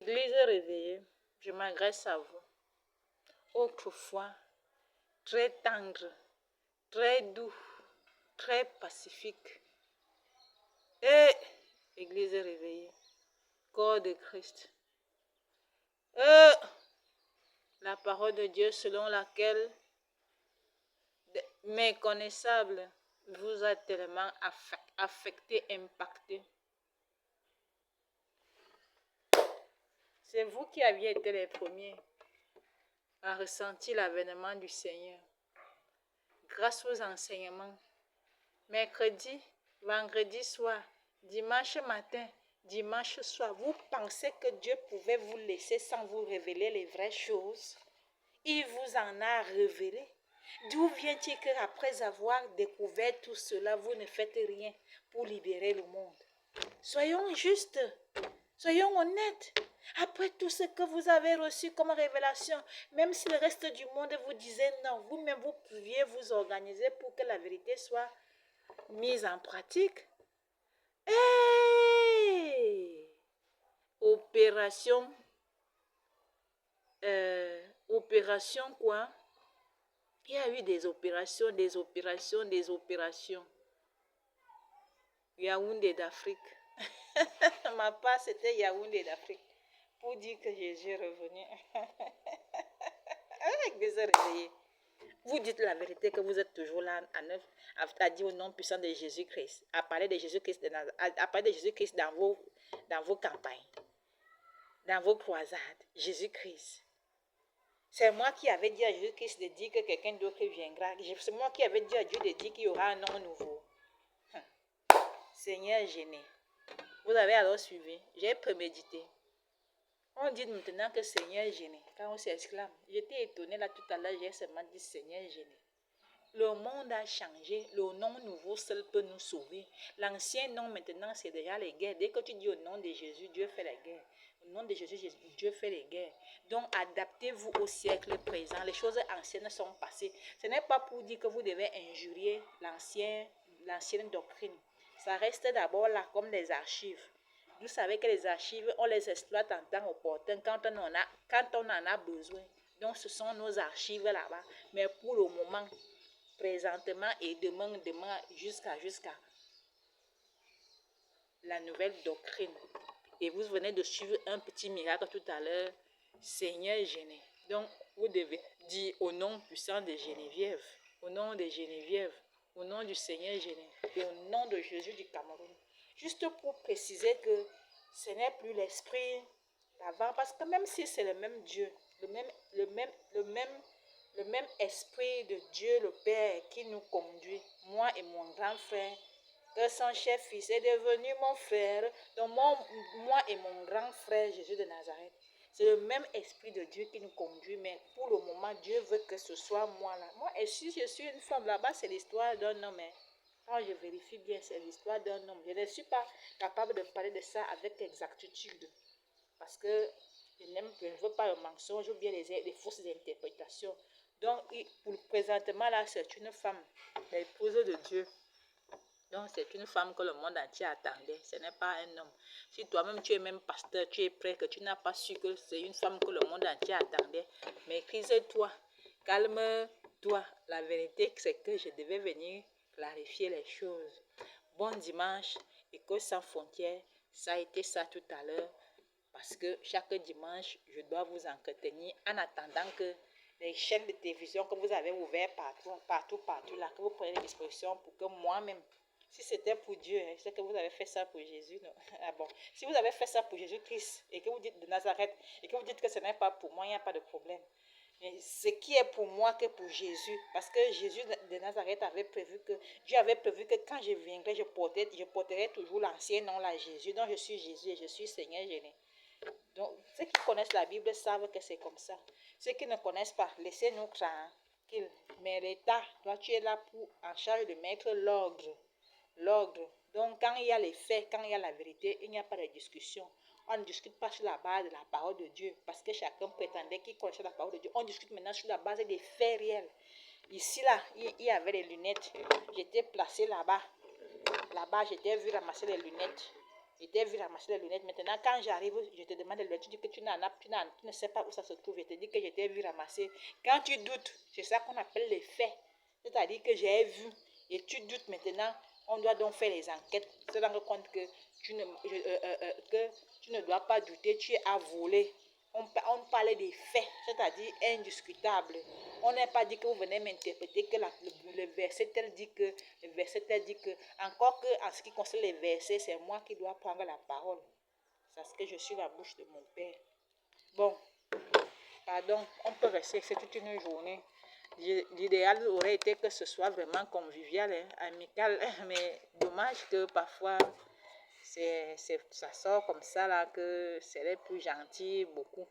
Église réveillée, je m'adresse à vous. Autrefois, très tendre, très doux, très pacifique. Et Église réveillée, corps de Christ. La parole de Dieu selon laquelle, méconnaissable, vous a tellement affecté, impacté. C'est vous qui aviez été les premiers à ressentir l'avènement du Seigneur. Grâce aux enseignements, mercredi, vendredi soir, dimanche matin, dimanche soir, vous pensez que Dieu pouvait vous laisser sans vous révéler les vraies choses? Il vous en a révélé. D'où vient-il qu'après avoir découvert tout cela, vous ne faites rien pour libérer le monde? Soyons justes, soyons honnêtes. Après tout ce que vous avez reçu comme révélation, même si le reste du monde vous disait non, vous-même vous pouviez vous organiser pour que la vérité soit mise en pratique. Opération quoi? Il y a eu des opérations. Yaoundé d'Afrique. Ma part, c'était Yaoundé d'Afrique. Pour dire que Jésus est revenu. Vous dites la vérité que vous êtes toujours là à dire au nom puissant de Jésus-Christ. À parler de Jésus-Christ dans vos campagnes. Dans vos croisades. Jésus-Christ. C'est moi qui avais dit à Jésus-Christ de dire que quelqu'un d'autre viendra. C'est moi qui avais dit à Dieu de dire qu'il y aura un nom nouveau. Seigneur gêné. Vous avez alors suivi. J'ai prémédité. On dit maintenant que Seigneur gêné. Quand on s'exclame. J'étais étonnée là tout à l'heure. J'ai seulement dit Seigneur gêné. Le monde a changé. Le nom nouveau seul peut nous sauver. L'ancien nom maintenant c'est déjà les guerres. Dès que tu dis au nom de Jésus, Dieu fait la guerre. Au nom de Jésus, Dieu fait les guerres. Donc adaptez-vous au siècle présent. Les choses anciennes sont passées. Ce n'est pas pour dire que vous devez injurier l'ancienne doctrine. Ça reste d'abord là comme des archives. Vous savez que les archives, on les exploite en temps opportun quand on en a besoin. Donc ce sont nos archives là-bas. Mais pour le moment, présentement et demain jusqu'à la nouvelle doctrine. Et vous venez de suivre un petit miracle tout à l'heure. Seigneur gêné. Donc vous devez dire au nom puissant de Geneviève, au nom de Geneviève, au nom du Seigneur gêné et au nom de Jésus du Cameroun. Juste pour préciser que ce n'est plus l'esprit d'avant, parce que même si c'est le même Dieu, le même esprit de Dieu le Père qui nous conduit, moi et mon grand frère, que son chef fils est devenu mon frère, donc moi et mon grand frère Jésus de Nazareth. C'est le même esprit de Dieu qui nous conduit, mais pour le moment, Dieu veut que ce soit moi là. Moi, et si je suis une femme là-bas, c'est l'histoire d'un homme. Quand je vérifie bien, c'est l'histoire d'un homme. Je ne suis pas capable de parler de ça avec exactitude. Parce que je ne veux pas le mensonge ou bien les fausses interprétations. Donc, présentement là, c'est une femme, l'épouse de Dieu. Donc, c'est une femme que le monde entier attendait. Ce n'est pas un homme. Si toi-même, tu es même pasteur, tu es prêt, que tu n'as pas su que c'est une femme que le monde entier attendait, maîtrise-toi, calme-toi. La vérité, c'est que je devais venir clarifier les choses. Bon dimanche, École sans frontières, ça a été ça tout à l'heure. Parce que chaque dimanche, je dois vous entretenir en attendant que les chaînes de télévision que vous avez ouvertes partout là, que vous prenez des dispositions pour que moi-même, si c'était pour Dieu, c'est que vous avez fait ça pour Jésus, non? Ah bon. Si vous avez fait ça pour Jésus-Christ et que vous dites de Nazareth et que vous dites que ce n'est pas pour moi, il n'y a pas de problème. Mais ce qui est pour moi que pour Jésus, parce que Jésus de Nazareth avait prévu que, Dieu avait prévu que quand je viendrai, je porterai toujours l'ancien nom là, Jésus. Donc je suis Jésus et je suis Seigneur gêné. Donc ceux qui connaissent la Bible savent que c'est comme ça. Ceux qui ne connaissent pas, laissez-nous tranquilles. Mais l'État, toi tu es là pour en charge de mettre l'ordre. Donc quand il y a les faits, quand il y a la vérité, il n'y a pas de discussion. On ne discute pas sur la base de la parole de Dieu, parce que chacun prétendait qu'il connaissait la parole de Dieu. On discute maintenant sur la base des faits réels. Ici, là, il y avait les lunettes. J'étais placée là-bas. Là-bas, j'étais vu ramasser les lunettes. J'étais vu ramasser les lunettes. Maintenant, quand j'arrive, je te demande les lunettes. Tu dis que tu ne sais pas où ça se trouve. Je te dis que j'étais vu ramasser. Quand tu doutes, c'est ça qu'on appelle les faits. C'est-à-dire que j'ai vu et tu doutes maintenant. On doit donc faire les enquêtes. Se rendre compte que tu ne dois pas douter. Tu as volé. On parlait des faits, c'est-à-dire indiscutables. On n'a pas dit que vous venez m'interpréter que le verset tel dit que, le verset tel dit que, encore que en ce qui concerne les versets, c'est moi qui dois prendre la parole. Parce que je suis la bouche de mon Père. Bon, pardon, on peut rester, c'est toute une journée. L'idéal aurait été que ce soit vraiment convivial, hein, amical, mais dommage que parfois ça sort comme ça là, que c'est les plus gentils, beaucoup.